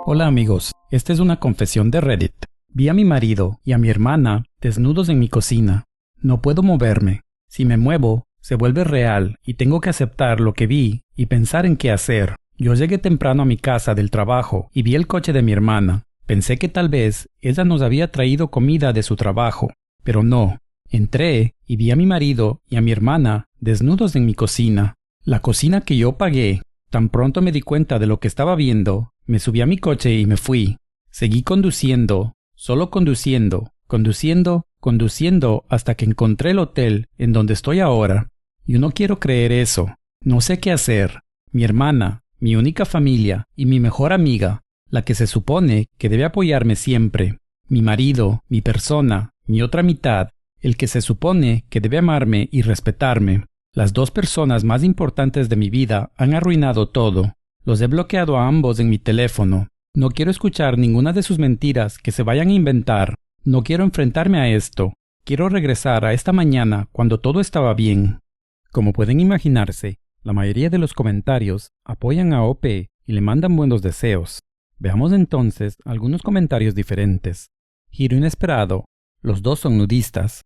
Hola amigos, esta es una confesión de Reddit. Vi a mi marido y a mi hermana desnudos en mi cocina. No puedo moverme. Si me muevo, se vuelve real y tengo que aceptar lo que vi y pensar en qué hacer. Yo llegué temprano a mi casa del trabajo y vi el coche de mi hermana. Pensé que tal vez ella nos había traído comida de su trabajo, pero no. Entré y vi a mi marido y a mi hermana desnudos en mi cocina. La cocina que yo pagué. Tan pronto me di cuenta de lo que estaba viendo, me subí a mi coche y me fui. Seguí conduciendo, solo conduciendo hasta que encontré el hotel en donde estoy ahora. Yo no quiero creer eso. No sé qué hacer. Mi hermana, mi única familia y mi mejor amiga, la que se supone que debe apoyarme siempre. Mi marido, mi persona, mi otra mitad, el que se supone que debe amarme y respetarme. Las dos personas más importantes de mi vida han arruinado todo. Los he bloqueado a ambos en mi teléfono. No quiero escuchar ninguna de sus mentiras que se vayan a inventar. No quiero enfrentarme a esto. Quiero regresar a esta mañana cuando todo estaba bien. Como pueden imaginarse, la mayoría de los comentarios apoyan a OP y le mandan buenos deseos. Veamos entonces algunos comentarios diferentes. Giro inesperado. Los dos son nudistas.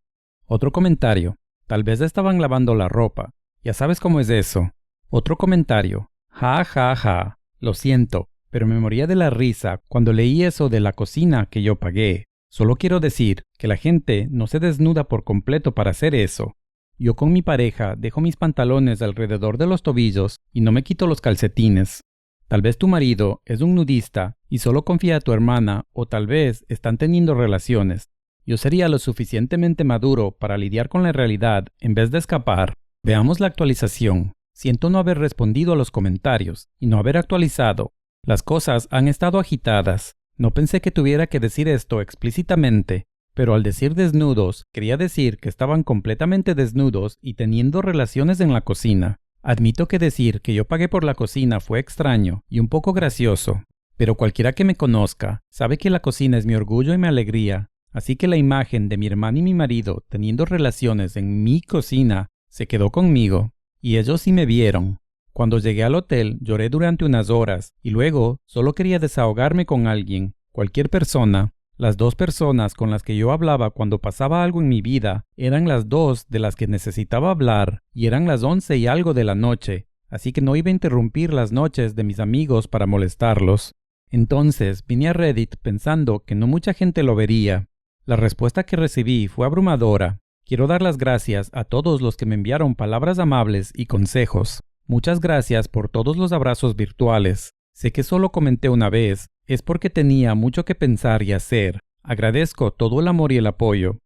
Otro comentario. Tal vez estaban lavando la ropa. Ya sabes cómo es eso. Otro comentario. Ja, ja, ja. Lo siento, pero me moría de la risa cuando leí eso de la cocina que yo pagué. Solo quiero decir que la gente no se desnuda por completo para hacer eso. Yo con mi pareja dejo mis pantalones alrededor de los tobillos y no me quito los calcetines. Tal vez tu marido es un nudista y solo confía a tu hermana, o tal vez están teniendo relaciones. Yo sería lo suficientemente maduro para lidiar con la realidad en vez de escapar. Veamos la actualización. Siento no haber respondido a los comentarios y no haber actualizado. Las cosas han estado agitadas. No pensé que tuviera que decir esto explícitamente, pero al decir desnudos, quería decir que estaban completamente desnudos y teniendo relaciones en la cocina. Admito que decir que yo pagué por la cocina fue extraño y un poco gracioso, pero cualquiera que me conozca sabe que la cocina es mi orgullo y mi alegría. Así que la imagen de mi hermana y mi marido teniendo relaciones en mi cocina se quedó conmigo, y ellos sí me vieron. Cuando llegué al hotel lloré durante unas horas, y luego solo quería desahogarme con alguien, cualquier persona. Las dos personas con las que yo hablaba cuando pasaba algo en mi vida eran las dos de las que necesitaba hablar, y eran las 11 y algo de la noche, así que no iba a interrumpir las noches de mis amigos para molestarlos. Entonces vine a Reddit pensando que no mucha gente lo vería. La respuesta que recibí fue abrumadora. Quiero dar las gracias a todos los que me enviaron palabras amables y consejos. Muchas gracias por todos los abrazos virtuales. Sé que solo comenté una vez, es porque tenía mucho que pensar y hacer. Agradezco todo el amor y el apoyo.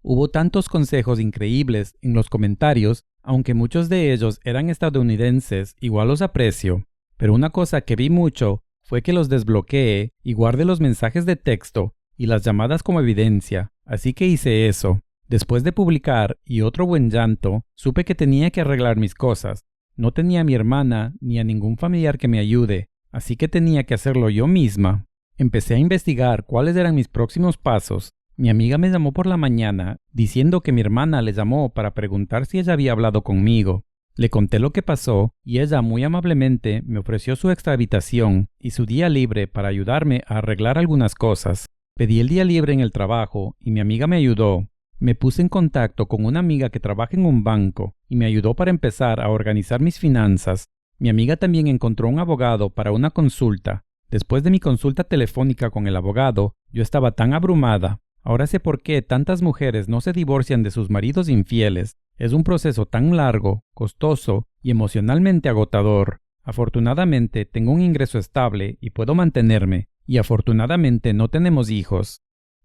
Hubo tantos consejos increíbles en los comentarios, aunque muchos de ellos eran estadounidenses, igual los aprecio. Pero una cosa que vi mucho fue que los desbloqueé y guardé los mensajes de texto y las llamadas como evidencia, así que hice eso. Después de publicar y otro buen llanto, supe que tenía que arreglar mis cosas. No tenía a mi hermana ni a ningún familiar que me ayude, así que tenía que hacerlo yo misma. Empecé a investigar cuáles eran mis próximos pasos. Mi amiga me llamó por la mañana, diciendo que mi hermana le llamó para preguntar si ella había hablado conmigo. Le conté lo que pasó y ella muy amablemente me ofreció su extra habitación y su día libre para ayudarme a arreglar algunas cosas. Pedí el día libre en el trabajo y mi amiga me ayudó. Me puse en contacto con una amiga que trabaja en un banco y me ayudó para empezar a organizar mis finanzas. Mi amiga también encontró un abogado para una consulta. Después de mi consulta telefónica con el abogado, yo estaba tan abrumada. Ahora sé por qué tantas mujeres no se divorcian de sus maridos infieles. Es un proceso tan largo, costoso y emocionalmente agotador. Afortunadamente tengo un ingreso estable y puedo mantenerme. Y afortunadamente no tenemos hijos.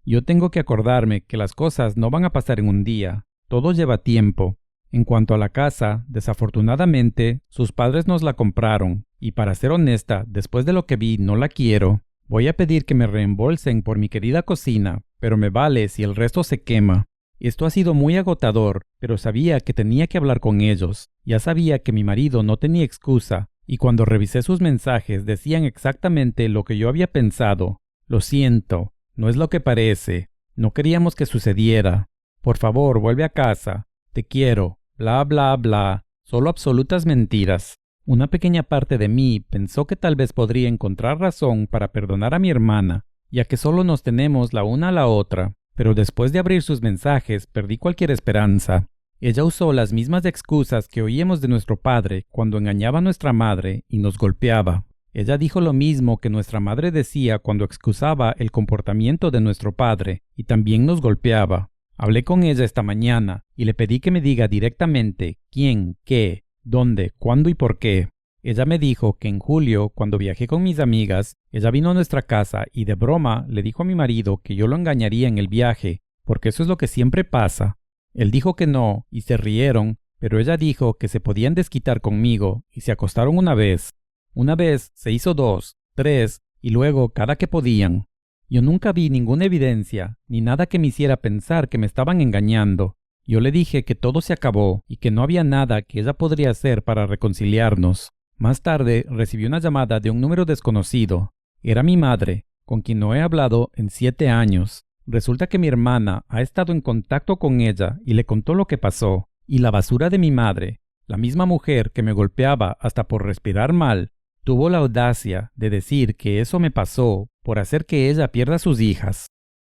Yo tengo que acordarme que las cosas no van a pasar en un día. Todo lleva tiempo. En cuanto a la casa, desafortunadamente, sus padres nos la compraron. Y para ser honesta, después de lo que vi, no la quiero. Voy a pedir que me reembolsen por mi querida cocina, pero me vale si el resto se quema. Esto ha sido muy agotador, pero sabía que tenía que hablar con ellos. Ya sabía que mi marido no tenía excusa. Y cuando revisé sus mensajes decían exactamente lo que yo había pensado. Lo siento, no es lo que parece. No queríamos que sucediera. Por favor, vuelve a casa. Te quiero. Bla, bla, bla. Solo absolutas mentiras. Una pequeña parte de mí pensó que tal vez podría encontrar razón para perdonar a mi hermana, ya que solo nos tenemos la una a la otra, pero después de abrir sus mensajes perdí cualquier esperanza. Ella usó las mismas excusas que oíamos de nuestro padre cuando engañaba a nuestra madre y nos golpeaba. Ella dijo lo mismo que nuestra madre decía cuando excusaba el comportamiento de nuestro padre y también nos golpeaba. Hablé con ella esta mañana y le pedí que me diga directamente quién, qué, dónde, cuándo y por qué. Ella me dijo que en julio, cuando viajé con mis amigas, ella vino a nuestra casa y de broma le dijo a mi marido que yo lo engañaría en el viaje, porque eso es lo que siempre pasa. Él dijo que no y se rieron, pero ella dijo que se podían desquitar conmigo y se acostaron una vez. Una vez se hizo 2, 3 y luego cada que podían. Yo nunca vi ninguna evidencia ni nada que me hiciera pensar que me estaban engañando. Yo le dije que todo se acabó y que no había nada que ella podría hacer para reconciliarnos. Más tarde recibí una llamada de un número desconocido. Era mi madre, con quien no he hablado en 7 años. Resulta que mi hermana ha estado en contacto con ella y le contó lo que pasó. Y la basura de mi madre, la misma mujer que me golpeaba hasta por respirar mal, tuvo la audacia de decir que eso me pasó por hacer que ella pierda a sus hijas.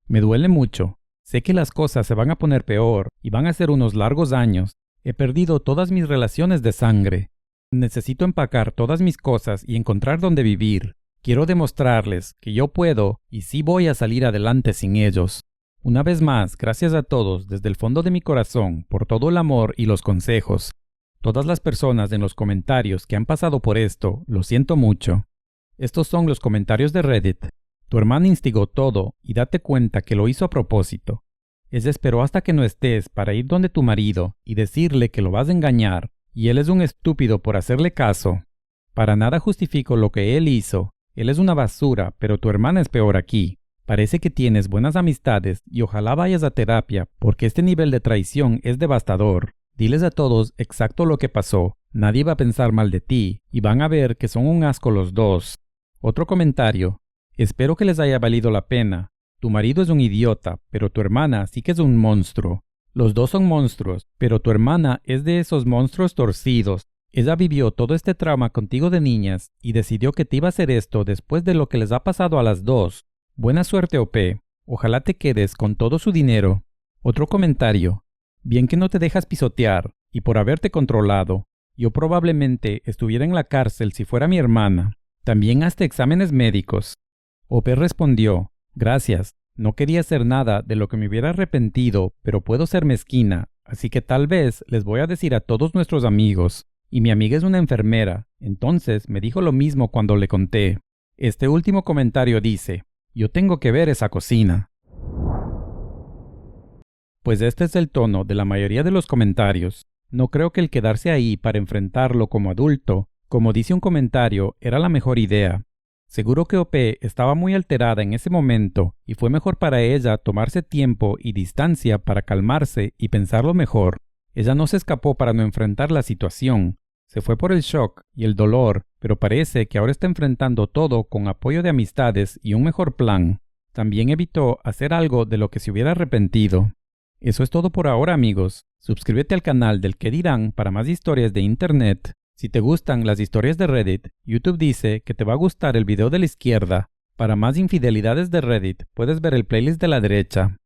Me duele mucho. Sé que las cosas se van a poner peor y van a ser unos largos años. He perdido todas mis relaciones de sangre. Necesito empacar todas mis cosas y encontrar dónde vivir. Quiero demostrarles que yo puedo y sí voy a salir adelante sin ellos. Una vez más, gracias a todos desde el fondo de mi corazón por todo el amor y los consejos. Todas las personas en los comentarios que han pasado por esto, lo siento mucho. Estos son los comentarios de Reddit. Tu hermana instigó todo y date cuenta que lo hizo a propósito. Ella esperó hasta que no estés para ir donde tu marido y decirle que lo vas a engañar y él es un estúpido por hacerle caso. Para nada justifico lo que él hizo. Él es una basura, pero tu hermana es peor aquí. Parece que tienes buenas amistades y ojalá vayas a terapia porque este nivel de traición es devastador. Diles a todos exacto lo que pasó. Nadie va a pensar mal de ti y van a ver que son un asco los dos. Otro comentario. Espero que les haya valido la pena. Tu marido es un idiota, pero tu hermana sí que es un monstruo. Los dos son monstruos, pero tu hermana es de esos monstruos torcidos. Ella vivió todo este trauma contigo de niñas y decidió que te iba a hacer esto después de lo que les ha pasado a las dos. Buena suerte, OP. Ojalá te quedes con todo su dinero. Otro comentario. Bien que no te dejas pisotear, y por haberte controlado. Yo probablemente estuviera en la cárcel si fuera mi hermana. También hazte exámenes médicos. OP respondió, gracias, no quería hacer nada de lo que me hubiera arrepentido, pero puedo ser mezquina, así que tal vez les voy a decir a todos nuestros amigos. Y mi amiga es una enfermera, entonces me dijo lo mismo cuando le conté. Este último comentario dice, yo tengo que ver esa cocina. Pues este es el tono de la mayoría de los comentarios. No creo que el quedarse ahí para enfrentarlo como adulto, como dice un comentario, era la mejor idea. Seguro que OP estaba muy alterada en ese momento y fue mejor para ella tomarse tiempo y distancia para calmarse y pensarlo mejor. Ella no se escapó para no enfrentar la situación. Se fue por el shock y el dolor, pero parece que ahora está enfrentando todo con apoyo de amistades y un mejor plan. También evitó hacer algo de lo que se hubiera arrepentido. Eso es todo por ahora, amigos. Suscríbete al canal del ¿Qué dirán? Para más historias de internet. Si te gustan las historias de Reddit, YouTube dice que te va a gustar el video de la izquierda. Para más infidelidades de Reddit, puedes ver el playlist de la derecha.